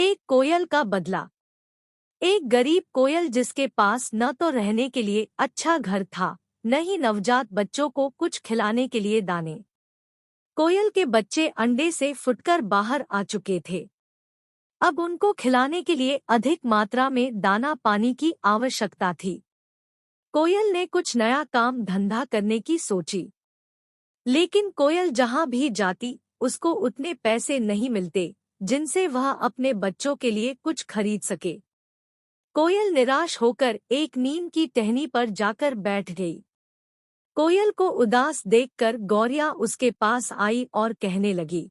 एक कोयल का बदला। एक गरीब कोयल जिसके पास न तो रहने के लिए अच्छा घर था, न ही नवजात बच्चों को कुछ खिलाने के लिए दाने। कोयल के बच्चे अंडे से फुटकर बाहर आ चुके थे। अब उनको खिलाने के लिए अधिक मात्रा में दाना पानी की आवश्यकता थी। कोयल ने कुछ नया काम धंधा करने की सोची, लेकिन कोयल जहां भी जाती उसको उतने पैसे नहीं मिलते जिनसे वह अपने बच्चों के लिए कुछ खरीद सके। कोयल निराश होकर एक नीम की टहनी पर जाकर बैठ गई। कोयल को उदास देखकर गौरिया उसके पास आई और कहने लगी,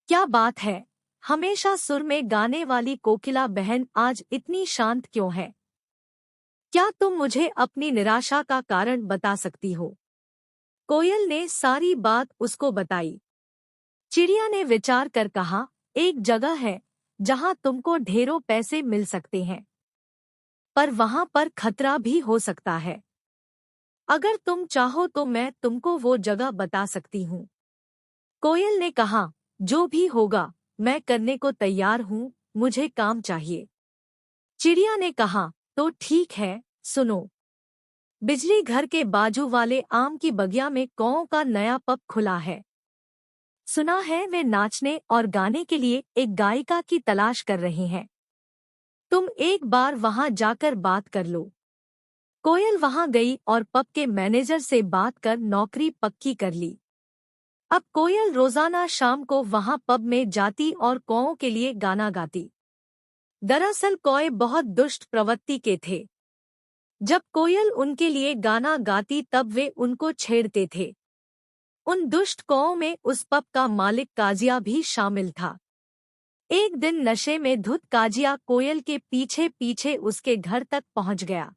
क्या बात है, हमेशा सुर में गाने वाली कोकिला बहन आज इतनी शांत क्यों है? क्या तुम मुझे अपनी निराशा का कारण बता सकती हो? कोयल ने सारी बात उसको बताई। चिड़िया ने विचार कर कहा, एक जगह है जहां तुमको ढेरों पैसे मिल सकते हैं, पर वहां पर खतरा भी हो सकता है। अगर तुम चाहो तो मैं तुमको वो जगह बता सकती हूँ। कोयल ने कहा, जो भी होगा मैं करने को तैयार हूँ, मुझे काम चाहिए। चिड़िया ने कहा, तो ठीक है, सुनो। बिजली घर के बाजू वाले आम की बगिया में कौओं का नया पब खुला है। सुना है वे नाचने और गाने के लिए एक गायिका की तलाश कर रहे हैं। तुम एक बार वहां जाकर बात कर लो। कोयल वहां गई और पब के मैनेजर से बात कर नौकरी पक्की कर ली। अब कोयल रोजाना शाम को वहां पब में जाती और कौओं के लिए गाना गाती। दरअसल कौए बहुत दुष्ट प्रवृत्ति के थे। जब कोयल उनके लिए गाना गाती तब वे उनको छेड़ते थे। उन दुष्ट कौओं में उस पब का मालिक काजिया भी शामिल था। एक दिन नशे में धुत काजिया कोयल के पीछे पीछे उसके घर तक पहुंच गया।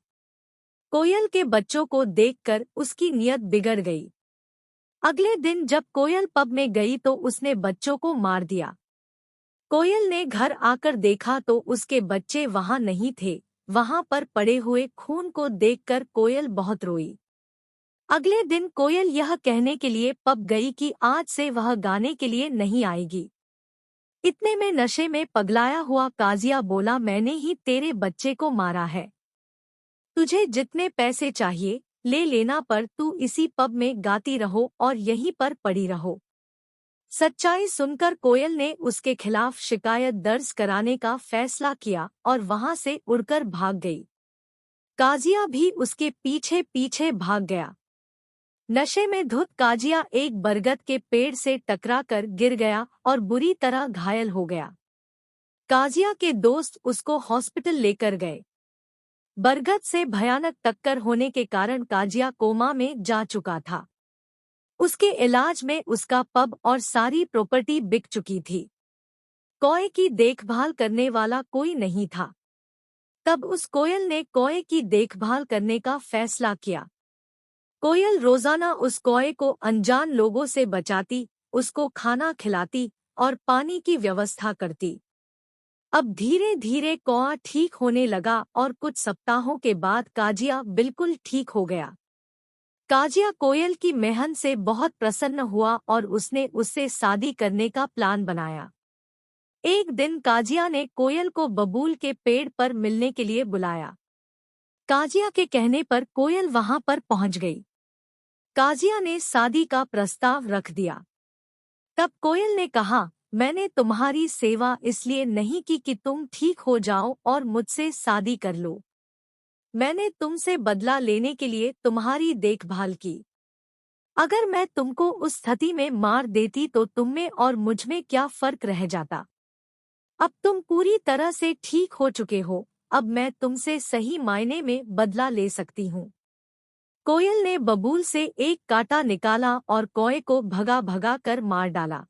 कोयल के बच्चों को देखकर उसकी नीयत बिगड़ गई। अगले दिन जब कोयल पब में गई तो उसने बच्चों को मार दिया। कोयल ने घर आकर देखा तो उसके बच्चे वहां नहीं थे। वहां पर पड़े हुए खून को देखकर कोयल बहुत रोई। अगले दिन कोयल यह कहने के लिए पब गई कि आज से वह गाने के लिए नहीं आएगी। इतने में नशे में पगलाया हुआ काजिया बोला, मैंने ही तेरे बच्चे को मारा है। तुझे जितने पैसे चाहिए ले लेना, पर तू इसी पब में गाती रहो और यहीं पर पड़ी रहो। सच्चाई सुनकर कोयल ने उसके खिलाफ शिकायत दर्ज कराने का फैसला किया और वहां से उड़कर भाग गई। काजिया भी उसके पीछे पीछे भाग गया। नशे में धुत काजिया एक बरगद के पेड़ से टकराकर गिर गया और बुरी तरह घायल हो गया। काजिया के दोस्त उसको हॉस्पिटल लेकर गए। बरगद से भयानक टक्कर होने के कारण काजिया कोमा में जा चुका था। उसके इलाज में उसका पब और सारी प्रॉपर्टी बिक चुकी थी। कौए की देखभाल करने वाला कोई नहीं था। तब उस कोयल ने कौए की देखभाल करने का फैसला किया। कोयल रोजाना उस कौए को अनजान लोगों से बचाती, उसको खाना खिलाती और पानी की व्यवस्था करती। अब धीरे धीरे कौआ ठीक होने लगा और कुछ सप्ताहों के बाद काजिया बिल्कुल ठीक हो गया। काजिया कोयल की मेहनत से बहुत प्रसन्न हुआ और उसने उससे शादी करने का प्लान बनाया। एक दिन काजिया ने कोयल को बबूल के पेड़ पर मिलने के लिए बुलाया। काजिया के कहने पर कोयल वहां पर पहुंच गई। काजिया ने शादी का प्रस्ताव रख दिया। तब कोयल ने कहा, मैंने तुम्हारी सेवा इसलिए नहीं की कि तुम ठीक हो जाओ और मुझसे शादी कर लो। मैंने तुमसे बदला लेने के लिए तुम्हारी देखभाल की। अगर मैं तुमको उस स्थिति में मार देती तो तुम में और मुझ में क्या फर्क रह जाता? अब तुम पूरी तरह से ठीक हो चुके हो, अब मैं तुमसे सही मायने में बदला ले सकती हूँ। कोयल ने बबूल से एक कांटा निकाला और कौए को भगा भगा कर मार डाला।